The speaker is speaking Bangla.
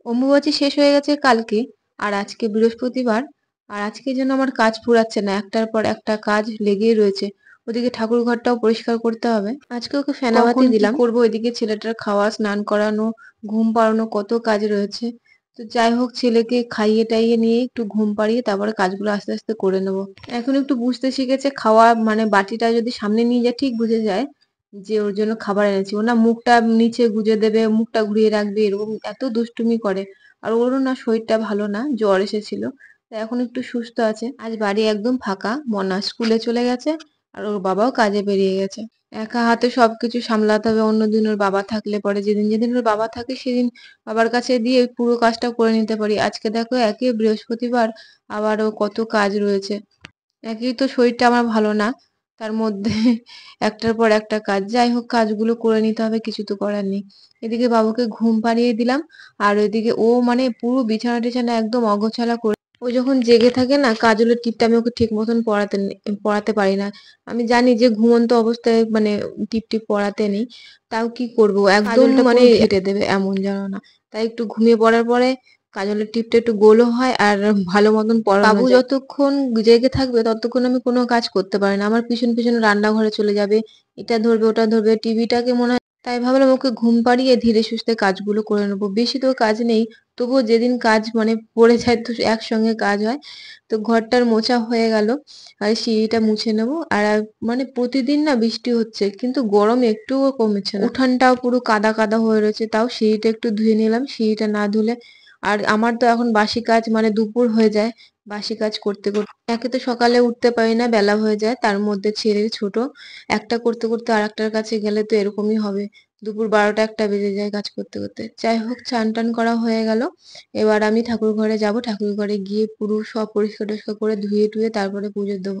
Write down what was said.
অম্বুবাচী শেষ হয়ে গেছে কালকে। আর আজকে বৃহস্পতিবার। আর আজকে যেন আমার কাজ ফুরাচ্ছে না, একটার পর একটা কাজ লেগেই রয়েছে। ওদিকে ঠাকুর ঘরটাও পরিষ্কার করতে হবে। আজকে ওকে ফেনাবাতি দিলাম, করবো এদিকে ছেলেটার খাওয়া, স্নান করানো, ঘুম পাড়ানো, কত কাজ রয়েছে। তো যাই হোক, ছেলেকে খাইয়ে টাইয়ে নিয়ে একটু ঘুম পাড়িয়ে তারপরে কাজগুলো আস্তে আস্তে করে নেবো। এখন একটু বুঝতে শিখেছে, খাওয়া মানে বাটিটা যদি সামনে নিয়ে যায় ঠিক বুঝে যায় যে ওর জন্য খাবার এনেছি। ও না মুখটা নিচে গুজে দেবে, মুখটা ঘুরিয়ে রাখবে, এরকম এত দুষ্টুমি করে। আর ওরও না শরীরটা ভালো না, জ্বর এসেছিল। তা এখন একটু সুস্থ আছে। আজ বাড়ি একদম ফাঁকা, মনা স্কুলে চলে গেছে আর ওর বাবাও কাজে বেরিয়ে গেছে। একা হাতে সবকিছু সামলাতে হবে। অন্যদিন ওর বাবা থাকলে পরে, যেদিন যেদিন ওর বাবা থাকে সেদিন বাবার কাছে দিয়ে পুরো কাজটা করে নিতে পারি। আজকে দেখো একে বৃহস্পতিবার, আবারও কত কাজ রয়েছে। একেই তো শরীরটা আমার ভালো না, তার মধ্যে একটার পর একটা কাজ। যাই হোক, কাজগুলো করে নিতে হবে, কিছু তো করার নেই। এদিকে বাবুকে ঘুম পাড়িয়ে দিলাম। আর ওইদিকে ও মানে পুরো বিছানা টিছানা একদম অগোছালা করে। ও যখন জেগে থাকে না, কাজলের টিপটা আমি ওকে ঠিক মতন পড়াতে পারি না। আমি জানি যে ঘুমন্ত অবস্থায় মানে টিপ টিপ পড়াতে নেই, তাও কি করবো, একদম মানে ঘেটে দেবে এমন যেন না। তাই একটু ঘুমিয়ে পড়ার পরে কাজলের টিপটা একটু গোলও হয় আর ভালো মতন পড়ানো যায়। বাবু যতক্ষণ জেগে থাকবে ততক্ষণ আমি কোনো কাজ করতে পারি না। আমার পিছন পিছন রান্নাঘরে চলে যাবে, এটা ধরবে ওটা ধরবে, টিভিটাকে মনে হয়। তাই ভাবলাম ওকে ঘুম পাড়িয়ে ধীরে সুস্থে কাজগুলো করে নেবো। বেশি তো কাজ নেই, তবুও যেদিন কাজ মানে পড়ে যায় তো একসঙ্গে কাজ হয়। তো ঘরটার মোছা হয়ে গেল, আর সিঁড়িটা মুছে নেবো। আর মানে প্রতিদিন না বৃষ্টি হচ্ছে, কিন্তু গরম একটুও কমেছে না। উঠানটাও পুরো কাদা কাদা হয়ে রয়েছে, তাও সিঁড়িটা একটু ধুয়ে নিলাম। সিঁড়িটা না ধুলে আর আমার তো এখন বাসি কাজ মানে দুপুর হয়ে যায় বাসি কাজ করতে করতে। একে তো সকালে উঠতে পারি না, বেলা হয়ে যায়, তার মধ্যে ছেলে ছোট, একটা করতে করতে আর একটার কাছে গেলে তো এরকমই হবে। দুপুর 12টা 1টা বেজে যায় কাজ করতে করতে। যাই হোক, চান টান করা হয়ে গেল। এবার আমি ঠাকুর ঘরে যাব, ঠাকুর ঘরে গিয়ে পুরো সব পরিষ্কার টরিষ্কার করে ধুয়ে টুয়ে তারপরে পুজো দেবো।